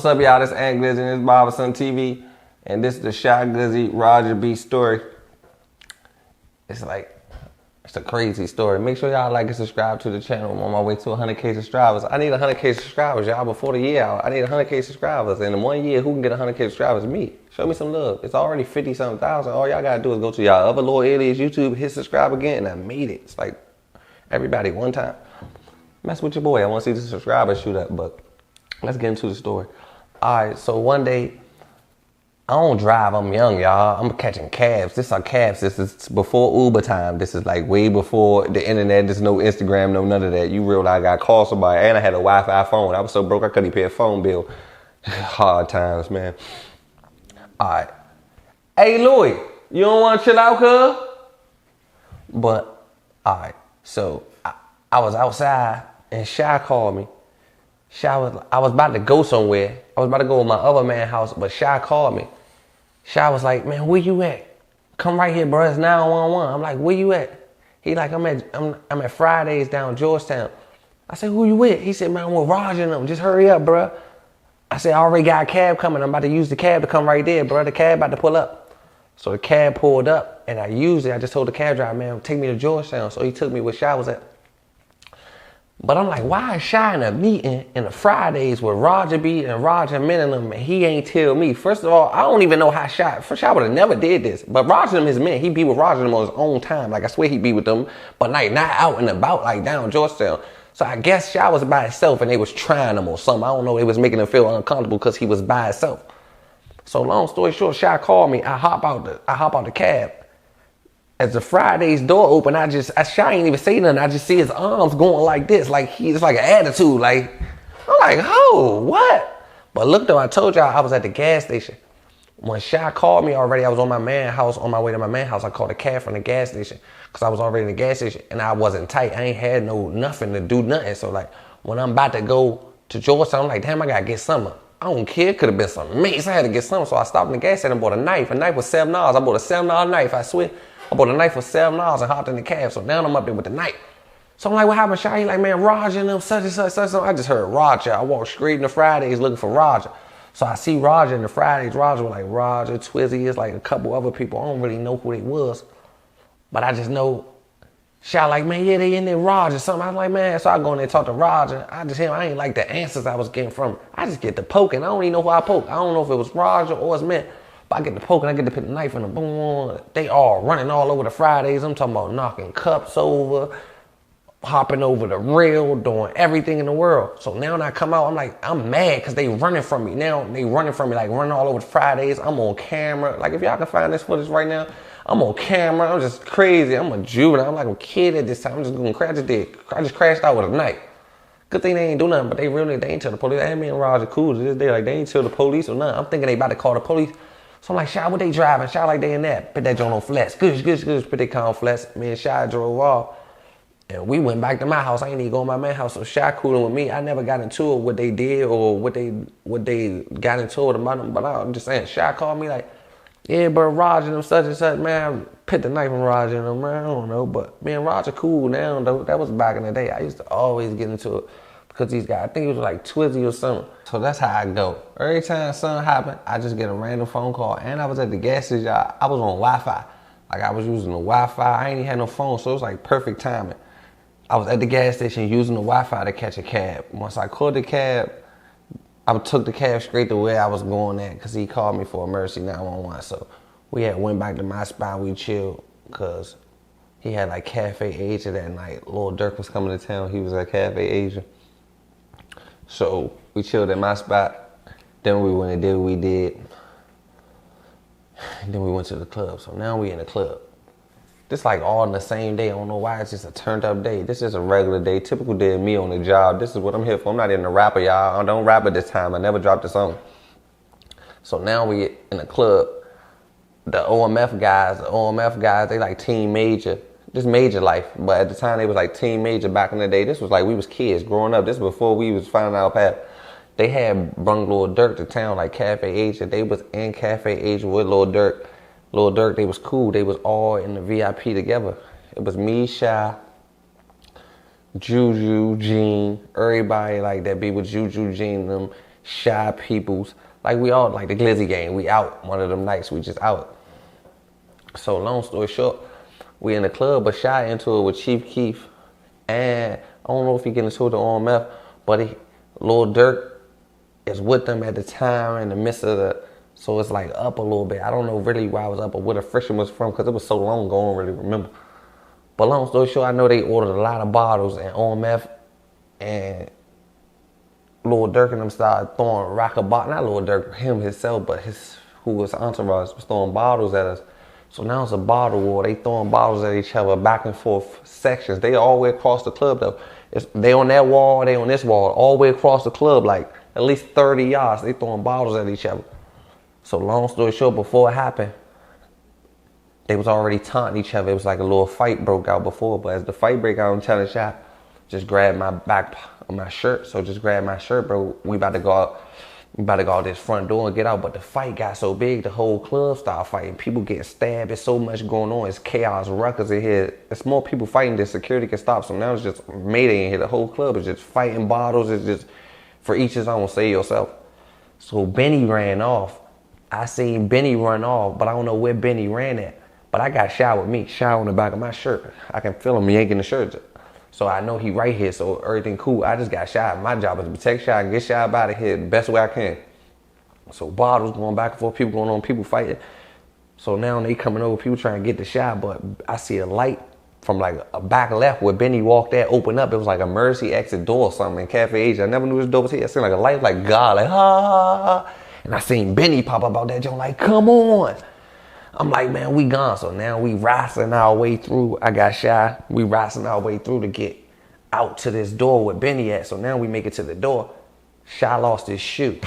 What's up, y'all? This is Glizzy and this is Barberson TV, and this is the Shy Glizzy Roger B story. It's a crazy story. Make sure y'all like and subscribe to the channel. I'm on my way to 100K subscribers. I need 100K subscribers, y'all, before the year out. I need 100K subscribers, and in 1 year, who can get 100K subscribers? Me. Show me some love. It's already 50-something thousand. All y'all gotta do is go to y'all other little alias YouTube, hit subscribe again, and I made it. It's like everybody one time. Mess with your boy. I want to see the subscribers shoot up, but let's get into the story. All right, so one day, I don't drive, I'm young, y'all. I'm catching cabs. This are cabs. This is before Uber time. This is like way before the internet. There's no Instagram, no none of that. You realize I got to call somebody, and I had a Wi-Fi phone. I was so broke I couldn't even pay a phone bill. Hard times, man. All right. Hey, Louis, you don't want to chill out, cuz? But, all right, so I was outside, and Shy called me. I was about to go somewhere. I was about to go to my other man's house, but Shy called me. Shy was like, man, where you at? Come right here, bro. It's 911. I'm like, where you at? He like, I'm at Fridays down Georgetown. I said, who you with? He said, man, I'm with Roger and them. Just hurry up, bro. I said, I already got a cab coming. I'm about to use the cab to come right there, bro. The cab about to pull up. So the cab pulled up, and I used it. I just told the cab driver, man, take me to Georgetown. So he took me where Shy was at. But I'm like, why is Shy in a meeting in the Fridays with Roger B and Roger and them, and he ain't tell me? First of all, I don't even know how Shy would have never did this. But Roger and his men, he be with Roger and them on his own time. Like, I swear he be with them, but like not out and about, like down Georgetown. So I guess Shy was by himself and they was trying him or something. I don't know, they was making him feel uncomfortable because he was by himself. So long story short, Shy called me. I hop out the cab. As the Friday's door open, Shy ain't even say nothing. I just see his arms going like this, like he's like an attitude. Like, I'm like, oh, what? But look though, I told y'all I was at the gas station. When Shy called me already, I was on my man's house, on my way to my man's house. I called a cab from the gas station because I was already in the gas station and I wasn't tight. I ain't had nothing to do nothing. So like, when I'm about to go to Georgetown, I'm like, damn, I gotta get something. I don't care. Could have been some mace. I had to get something. So I stopped in the gas station and bought a knife. A knife was $7. I bought a $7 knife, I swear. I bought a knife for $7 and hopped in the cab. So now I'm up there with the knife. So I'm like, what happened, Shy? He like, man, Roger and them, such and such, such. I just heard Roger. I walked straight in the Fridays looking for Roger. So I see Roger in the Fridays. Roger was like, Roger, Twizzy, it's like a couple other people. I don't really know who they was. But I just know Shy like, man, yeah, they in there, Roger, something. I was like, man, so I go in there and talk to Roger. I ain't like the answers I was getting from him. I just get the poking. I don't even know who I poked. I don't know if it was Roger or it's men. I get the poke and I get to put the knife in the boom. They all running all over the Fridays. I'm talking about knocking cups over, hopping over the rail, doing everything in the world. So now when I come out, I'm like, I'm mad because they running from me. Now they running from me, like running all over the Fridays. I'm on camera. Like if y'all can find this footage right now, I'm on camera. I'm just crazy. I'm a juvenile. I'm like a kid at this time. I'm just going crash. I just crashed out with a knife. Good thing they ain't do nothing, but they ain't tell the police. Hey, me and Roger cool to this day. Like they ain't tell the police or nothing. I'm thinking they about to call the police. So I'm like, Shy, what they driving? Shy like they in that. Put that joint on flats. Good. Put that car on flats. Me and Shy drove off. And we went back to my house. I ain't even go to my man's house. So Shy cooling with me. I never got into it, what they did or what they got into it about them. But I'm just saying, Shy called me like, yeah, bro, Roger and them such and such. Man, I put the knife in Roger and them, man. I don't know. But me and Roger cool now, though. That was back in the day. I used to always get into it. Because these guys, I think it was like Twizzy or something. So that's how I go. Every time something happened, I just get a random phone call. And I was at the gas station. I was on Wi-Fi. Like I was using the Wi-Fi. I ain't even had no phone, so it was like perfect timing. I was at the gas station using the Wi-Fi to catch a cab. Once I called the cab, I took the cab straight to where I was going at because he called me for emergency 911. So we had went back to my spot. We chilled because he had like Cafe Asia that night. Lil Durk was coming to town. He was at Cafe Asia. So we chilled at my spot. Then we went and did what we did. And then we went to the club. So now we in the club. This like all in the same day. I don't know why. It's just a turned up day. This is a regular day. Typical day of me on the job. This is what I'm here for. I'm not even a rapper, y'all. I don't rap at this time. I never dropped a song. So now we in the club. The OMF guys, they like Team Major. Just Major Life, but at the time they was like Team Major back in the day. This was like we was kids growing up. This was before we was finding our path. They had brung Lil Durk to town like Cafe Asia. They was in Cafe Asia with Lil Durk. Lil Durk, they was cool. They was all in the VIP together. It was me, Shy, Juju, Gene, everybody like that be with Juju, Gene, them. shy peoples. Like we all, like the Glizzy game, we out. One of them nights, we just out. So long story short, we in the club, but Shy into it with Chief Keef. And I don't know if he get into it with the OMF, but Lil Durk is with them at the time in the midst of the, so it's like up a little bit. I don't know really where I was up or where the friction was from because it was so long ago, I don't really remember. But long story short, I know they ordered a lot of bottles and OMF and Lil Durk and them started throwing rocket bottles. Not Lil Durk, him himself, but who was entourage was throwing bottles at us. So now it's a bottle war. They throwing bottles at each other, back and forth sections. They all the way across the club though. They on that wall, they on this wall, all the way across the club, like at least 30 yards. They throwing bottles at each other. So long story short, before it happened, they was already taunting each other. It was like a little fight broke out before, but as the fight break out, I'm telling Shy, just grab my back of my shirt. So just grab my shirt, bro. We about to go out. We about to go out this front door and get out. But the fight got so big, the whole club started fighting. People getting stabbed. There's so much going on. It's chaos, ruckus in here. It's more people fighting than security can stop. So now it's just mayday in here. The whole club is just fighting bottles. It's just for each his own. Save yourself. So Benny ran off. I seen Benny run off, but I don't know where Benny ran at. But I got Shy with me. Shy on the back of my shirt. I can feel him yanking the shirt. So I know he right here, so everything cool. I just got Shy. My job is to protect Shy and get Shy out of here the best way I can. So bottles going back and forth, people going on, people fighting. So now they coming over, people trying to get the Shy, but I see a light from like a back left where Benny walked at, open up. It was like a emergency exit door or something in Cafe Asia. I never knew this door was here. I seen like a light, like God, like ha. And I seen Benny pop up out that joint, like, come on. I'm like, man, we gone. So now we racing our way through. I got Shy. We racing our way through to get out to this door where Benny at. So now we make it to the door. Shy lost his shoe.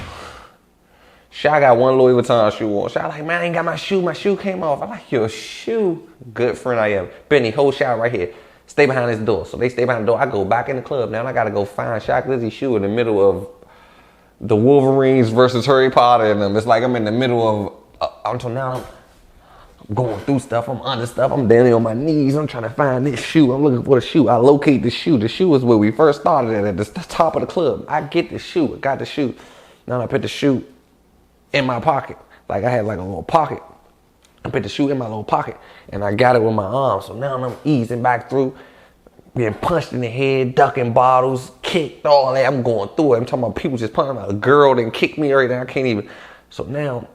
Shy got one Louis Vuitton shoe on. Shy like, man, I ain't got my shoe. My shoe came off. I'm like, your shoe? Good friend I am. Benny, hold Shy right here. Stay behind this door. So they stay behind the door. I go back in the club. Now I got to go find Shy Glizzy's shoe in the middle of the Wolverines versus Harry Potter and them. It's like I'm in the middle of, until now I'm going through stuff, I'm under stuff, I'm down there on my knees, I'm trying to find this shoe, I'm looking for the shoe, I locate the shoe. The shoe is where we first started at the top of the club. I get the shoe, I got the shoe. Now I put the shoe in my pocket. Like I had like a little pocket. I put the shoe in my little pocket and I got it with my arm. So now I'm easing back through, being punched in the head, ducking bottles, kicked, all that. I'm going through it. I'm talking about people just punching out. A girl then kicked me right now. I can't even. So now,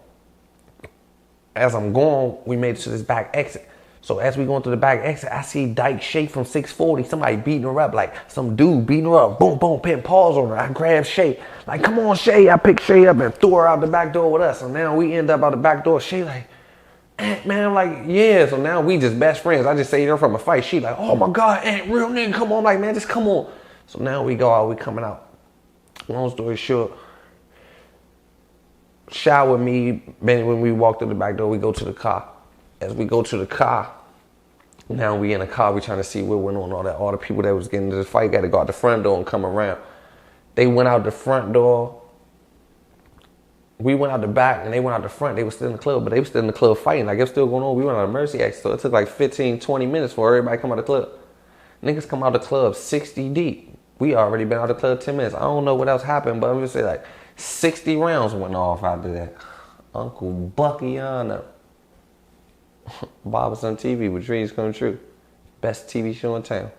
as I'm going, we made it to this back exit. So as we going through the back exit, I see Dyke Shay from 640. Somebody beating her up, like some dude beating her up. Boom, boom, putting paws on her. I grabbed Shay. Like, come on, Shay. I picked Shay up and threw her out the back door with us. So now we end up out the back door. Shay like, Aunt, man, I'm like, yeah. So now we just best friends. I just saved her from a fight. She like, oh my God, Aunt, real nigga, come on. I'm like, man, just come on. So now we go out, we coming out. Long story short, Shy with me, Benny, when we walk through the back door, we go to the car. As we go to the car, now we in the car, we trying to see what went on, all the people that was getting into the fight got to go out the front door and come around. They went out the front door. We went out the back and they went out the front. They were still in the club, but they were still in the club fighting. Like it was still going on. We went on a mercy exit, so it took like 15, 20 minutes for everybody to come out the club. Niggas come out the club 60 deep. We already been out the club 10 minutes. I don't know what else happened, but I'm just saying like 60 rounds went off after that. Uncle Bucky on up. Barbarason TV with dreams come true. Best TV show in town.